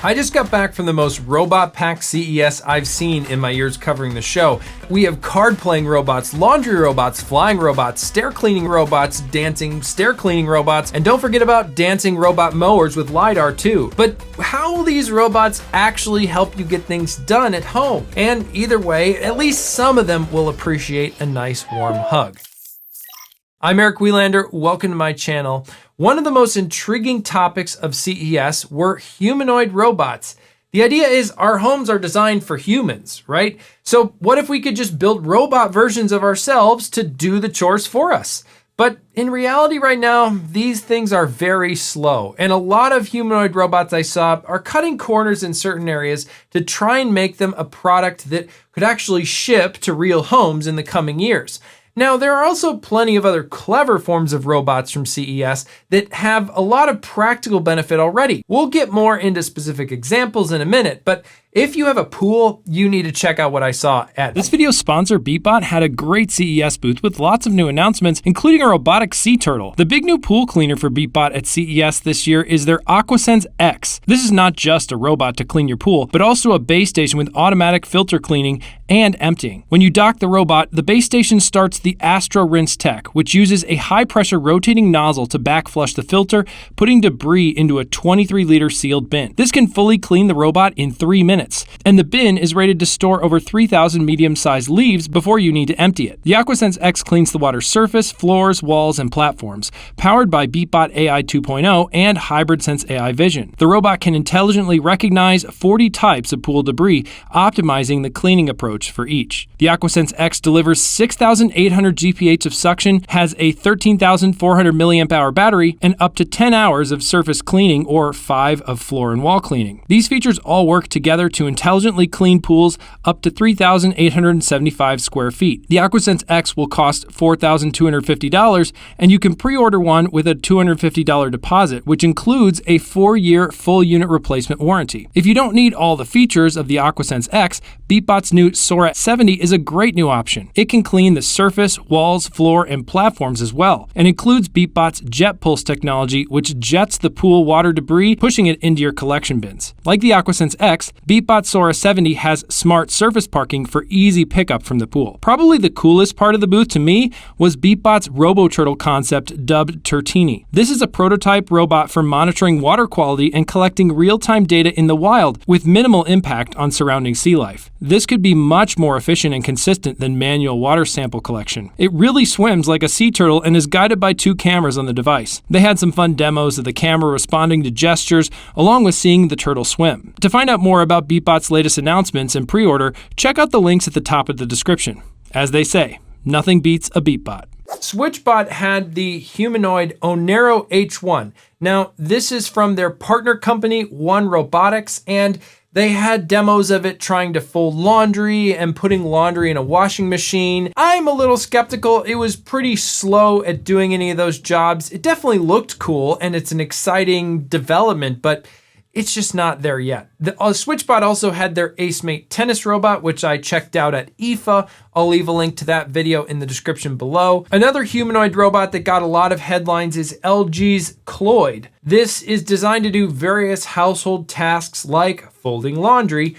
I just got back from the most robot-packed CES I've seen in my years covering the show. We have card-playing robots, laundry robots, flying robots, stair-cleaning robots, dancing stair-cleaning robots, and don't forget about dancing robot mowers with LiDAR too. But how will these robots actually help you get things done at home? And either way, at least some of them will appreciate a nice warm hug. I'm Eric Welander, welcome to my channel. One of the most intriguing topics of CES were humanoid robots. The idea is our homes are designed for humans, right? So what if we could just build robot versions of ourselves to do the chores for us? But in reality right now, these things are very slow, and a lot of humanoid robots I saw are cutting corners in certain areas to try and make them a product that could actually ship to real homes in the coming years. Now, there are also plenty of other clever forms of robots from CES that have a lot of practical benefit already. We'll get more into specific examples in a minute, but if you have a pool, you need to check out what I saw at this video's sponsor, Beatbot, had a great CES booth with lots of new announcements, including a robotic sea turtle. The big new pool cleaner for Beatbot at CES this year is their AquaSense X. This is not just a robot to clean your pool, but also a base station with automatic filter cleaning and emptying. When you dock the robot, the base station starts the Astro Rinse Tech, which uses a high-pressure rotating nozzle to backflush the filter, putting debris into a 23-liter sealed bin. This can fully clean the robot in 3 minutes. And the bin is rated to store over 3,000 medium-sized leaves before you need to empty it. The AquaSense X cleans the water's surface, floors, walls, and platforms, powered by Beatbot AI 2.0 and Hybrid Sense AI Vision. The robot can intelligently recognize 40 types of pool debris, optimizing the cleaning approach for each. The AquaSense X delivers 6,800 GPH of suction, has a 13,400 milliamp hour battery, and up to 10 hours of surface cleaning or 5 of floor and wall cleaning. These features all work together to intelligently clean pools up to 3,875 square feet. The AquaSense X will cost $4,250, and you can pre-order one with a $250 deposit, which includes a 4-year full unit replacement warranty. If you don't need all the features of the AquaSense X, Beatbot's new Sora 70 is a great new option. It can clean the surface, walls, floor, and platforms as well, and includes Beatbot's Jet Pulse technology, which jets the pool water debris, pushing it into your collection bins. Like the AquaSense X, Beatbot Sora 70 has smart surface parking for easy pickup from the pool. Probably the coolest part of the booth to me was Beatbot's robo-turtle concept dubbed Turtini. This is a prototype robot for monitoring water quality and collecting real-time data in the wild with minimal impact on surrounding sea life. This could be much more efficient and consistent than manual water sample collection. It really swims like a sea turtle and is guided by 2 cameras on the device. They had some fun demos of the camera responding to gestures along with seeing the turtle swim. To find out more about Beatbot's latest announcements and pre-order, check out the links at the top of the description. As they say, nothing beats a Beatbot. SwitchBot had the humanoid Onero H1. Now, this is from their partner company, One Robotics, and they had demos of it trying to fold laundry and putting laundry in a washing machine. I'm a little skeptical. It was pretty slow at doing any of those jobs. It definitely looked cool, and it's an exciting development, but it's just not there yet. The SwitchBot also had their AceMate tennis robot, which I checked out at IFA. I'll leave a link to that video in the description below. Another humanoid robot that got a lot of headlines is LG's CLOiD. This is designed to do various household tasks like folding laundry.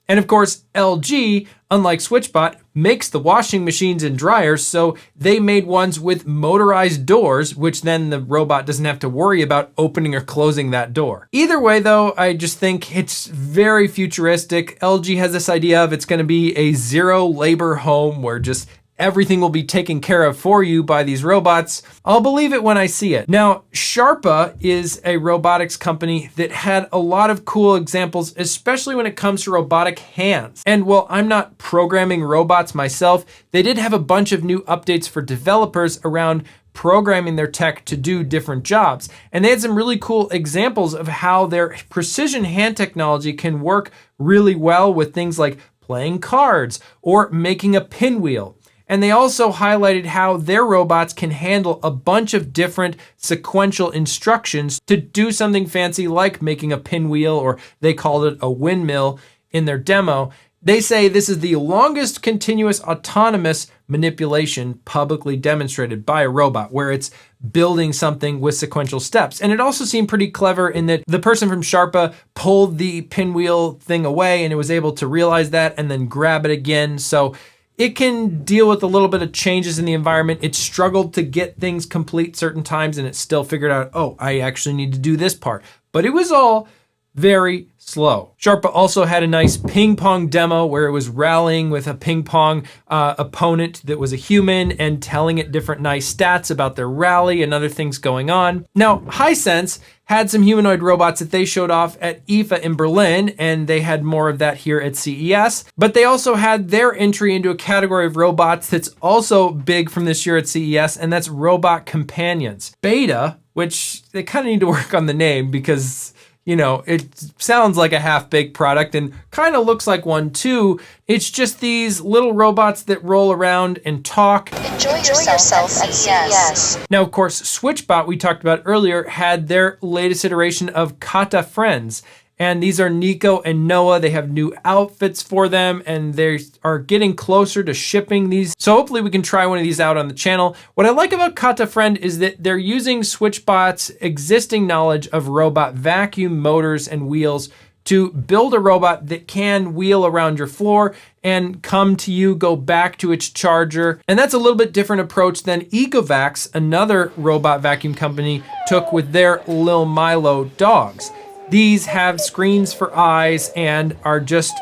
And of course, LG, unlike SwitchBot, makes the washing machines and dryers, so they made ones with motorized doors, which then the robot doesn't have to worry about opening or closing that door. Either way though, I just think it's very futuristic. LG has this idea of it's gonna be a zero labor home where just everything will be taken care of for you by these robots. I'll believe it when I see it. Now, Sharpa is a robotics company that had a lot of cool examples, especially when it comes to robotic hands. And while I'm not programming robots myself, they did have a bunch of new updates for developers around programming their tech to do different jobs. And they had some really cool examples of how their precision hand technology can work really well with things like playing cards or making a pinwheel. And they also highlighted how their robots can handle a bunch of different sequential instructions to do something fancy like making a pinwheel, or they called it a windmill in their demo. They say this is the longest continuous autonomous manipulation publicly demonstrated by a robot, where it's building something with sequential steps. And it also seemed pretty clever in that the person from Sharpa pulled the pinwheel thing away and it was able to realize that and then grab it again. So it can deal with a little bit of changes in the environment. It struggled to get things complete certain times and it still figured out, oh, I actually need to do this part. But it was all very slow. Sharpa also had a nice ping pong demo where it was rallying with a ping pong opponent that was a human and telling it different nice stats about their rally and other things going on. Now, Hisense had some humanoid robots that they showed off at IFA in Berlin, and they had more of that here at CES. But they also had their entry into a category of robots that's also big from this year at CES, and that's robot companions. Beta, which they kind of need to work on the name because it sounds like a half-baked product and kind of looks like one too. It's just these little robots that roll around and talk. Enjoy yourself at CES. Now, of course, SwitchBot, we talked about earlier, had their latest iteration of Kata Friends. And these are Nico and Noah. They have new outfits for them and they are getting closer to shipping these. So hopefully we can try one of these out on the channel. What I like about Kata Friend is that they're using SwitchBot's existing knowledge of robot vacuum motors and wheels to build a robot that can wheel around your floor and come to you, go back to its charger. And that's a little bit different approach than Ecovacs, another robot vacuum company, took with their Lil Milo dogs. These have screens for eyes and are just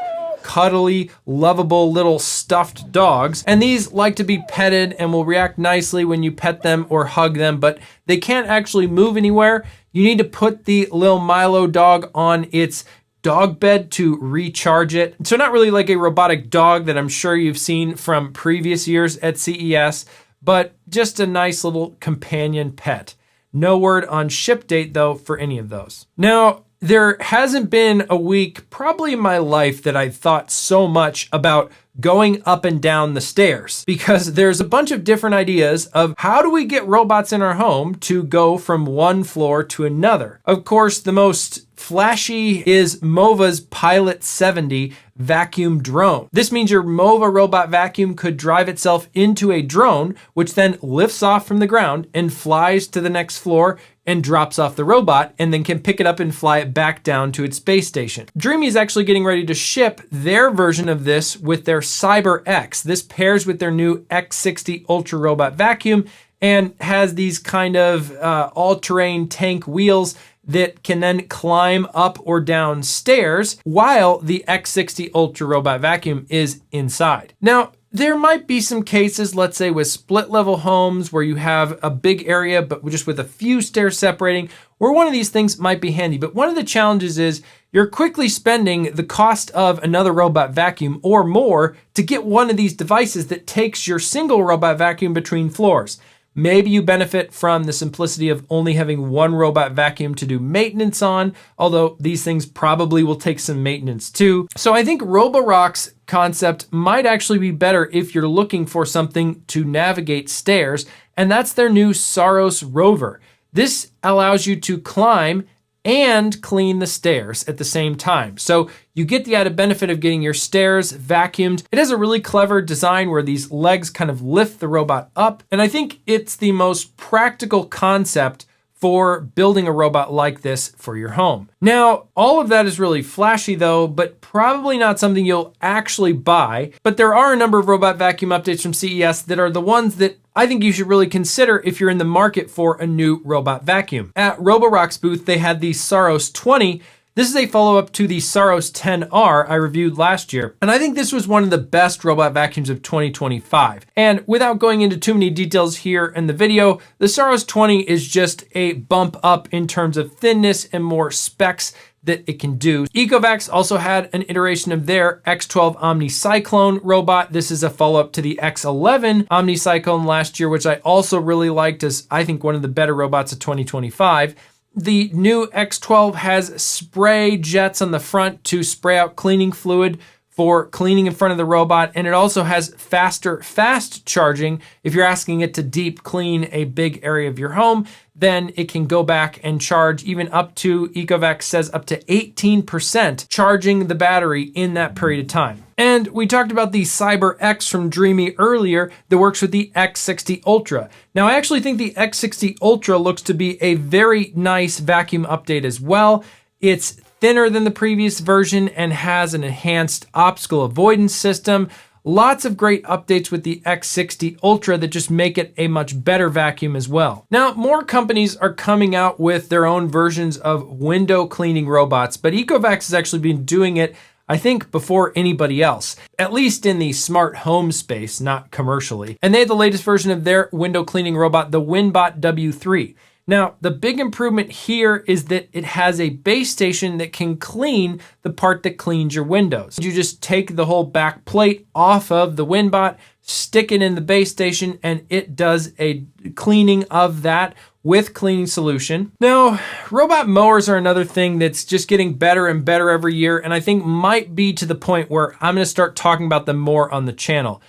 cuddly, lovable little stuffed dogs. And these like to be petted and will react nicely when you pet them or hug them, but they can't actually move anywhere. You need to put the Lil Milo dog on its dog bed to recharge it. So not really like a robotic dog that I'm sure you've seen from previous years at CES, but just a nice little companion pet. No word on ship date though for any of those. Now, there hasn't been a week probably in my life that I thought so much about going up and down the stairs, because there's a bunch of different ideas of how do we get robots in our home to go from one floor to another. Of course, the most flashy is Mova's Pilot 70 vacuum drone. This means your Mova robot vacuum could drive itself into a drone, which then lifts off from the ground and flies to the next floor and drops off the robot and then can pick it up and fly it back down to its space station. Dreame is actually getting ready to ship their version of this with their Cyber X. This pairs with their new X60 Ultra Robot vacuum and has these kind of all-terrain tank wheels that can then climb up or down stairs while the X60 Ultra Robot vacuum is inside. Now, there might be some cases, let's say with split level homes where you have a big area but just with a few stairs separating, where one of these things might be handy. But one of the challenges is you're quickly spending the cost of another robot vacuum or more to get one of these devices that takes your single robot vacuum between floors. Maybe you benefit from the simplicity of only having one robot vacuum to do maintenance on, although these things probably will take some maintenance too. So I think Roborock's concept might actually be better if you're looking for something to navigate stairs, and that's their new Saros Rover. This allows you to climb and clean the stairs at the same time. So you get the added benefit of getting your stairs vacuumed. It has a really clever design where these legs kind of lift the robot up. And I think it's the most practical concept for building a robot like this for your home. Now, all of that is really flashy though, but probably not something you'll actually buy. But there are a number of robot vacuum updates from CES that are the ones that I think you should really consider if you're in the market for a new robot vacuum. At Roborock's booth, they had the Saros 20. This is a follow-up to the Saros 10R I reviewed last year, and I think this was one of the best robot vacuums of 2025. And without going into too many details here in the video, the Saros 20 is just a bump up in terms of thinness and more specs that it can do. Ecovacs also had an iteration of their X12 Omni-Cyclone robot. This is a follow-up to the X11 Omni-Cyclone last year, which I also really liked as I think one of the better robots of 2025. The new X12 has spray jets on the front to spray out cleaning fluid for cleaning in front of the robot, and it also has faster fast charging. If you're asking it to deep clean a big area of your home, then it can go back and charge even up to, Ecovacs says, up to 18% charging the battery in that period of time. And we talked about the Cyber X from Dreame earlier that works with the X60 Ultra. Now, I actually think the X60 Ultra looks to be a very nice vacuum update as well. It's thinner than the previous version and has an enhanced obstacle avoidance system. Lots of great updates with the X60 Ultra that just make it a much better vacuum as well. Now, more companies are coming out with their own versions of window cleaning robots, but Ecovacs has actually been doing it, I think, before anybody else, at least in the smart home space, not commercially. And they had the latest version of their window cleaning robot, the WINBOT W3. Now, the big improvement here is that it has a base station that can clean the part that cleans your windows. You just take the whole back plate off of the WINBOT, stick it in the base station, and it does a cleaning of that with cleaning solution. Now, robot mowers are another thing that's just getting better and better every year, and I think might be to the point where I'm going to start talking about them more on the channel.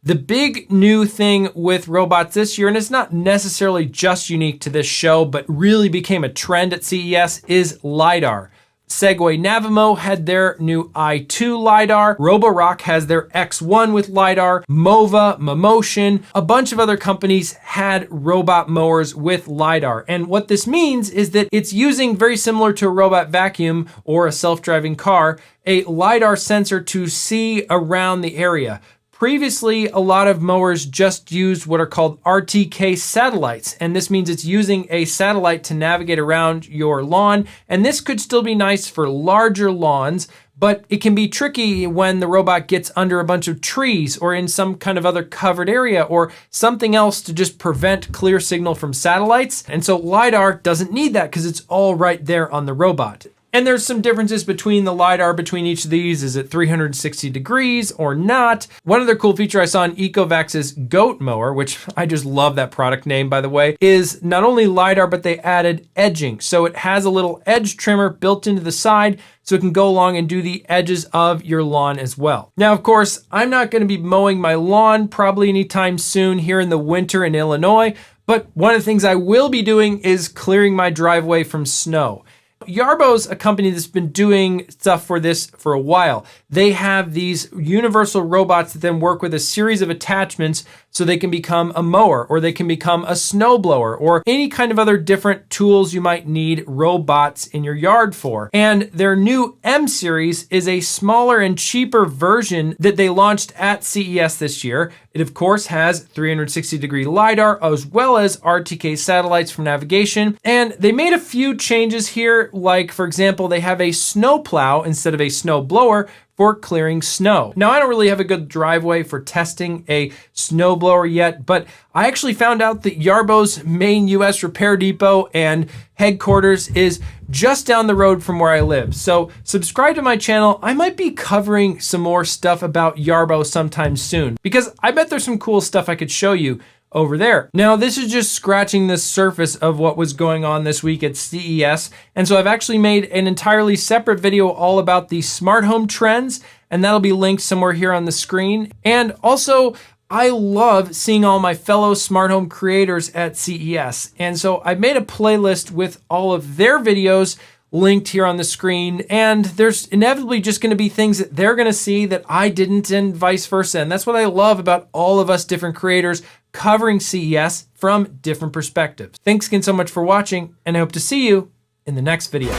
The big new thing with robots this year, and it's not necessarily just unique to this show, but really became a trend at CES, is LiDAR. Segway Navimo had their new i2 LiDAR. Roborock has their X1 with LiDAR. Mova, Momotion, a bunch of other companies had robot mowers with LiDAR. And what this means is that it's using, very similar to a robot vacuum or a self-driving car, a LiDAR sensor to see around the area. Previously, a lot of mowers just used what are called RTK satellites, and this means it's using a satellite to navigate around your lawn, and this could still be nice for larger lawns, but it can be tricky when the robot gets under a bunch of trees or in some kind of other covered area or something else to just prevent clear signal from satellites, and so LiDAR doesn't need that because it's all right there on the robot. And there's some differences between the LiDAR between each of these. Is it 360 degrees or not? One other cool feature I saw in Ecovacs' Goat Mower, which I just love that product name, by the way, is not only LiDAR, but they added edging. So it has a little edge trimmer built into the side so it can go along and do the edges of your lawn as well. Now, of course, I'm not going to be mowing my lawn probably anytime soon here in the winter in Illinois, but one of the things I will be doing is clearing my driveway from snow. Yarbo's a company that's been doing stuff for this for a while. They have these universal robots that then work with a series of attachments so they can become a mower or they can become a snowblower or any kind of other different tools you might need robots in your yard for. And their new M Series is a smaller and cheaper version that they launched at CES this year. It, of course, has 360-degree LiDAR as well as RTK satellites for navigation. And they made a few changes here, like, for example, they have a snow plow instead of a snow blower for clearing snow. Now, I don't really have a good driveway for testing a snowblower yet, but I actually found out that Yarbo's main US repair depot and headquarters is just down the road from where I live. So subscribe to my channel. I might be covering some more stuff about Yarbo sometime soon because I bet there's some cool stuff I could show you over there. Now, this is just scratching the surface of what was going on this week at CES. And so I've actually made an entirely separate video all about the smart home trends, and that'll be linked somewhere here on the screen. And also, I love seeing all my fellow smart home creators at CES. And so I've made a playlist with all of their videos linked here on the screen, and there's inevitably just going to be things that they're going to see that I didn't, and vice versa. And that's what I love about all of us different creators covering CES from different perspectives. Thanks again so much for watching, and I hope to see you in the next video.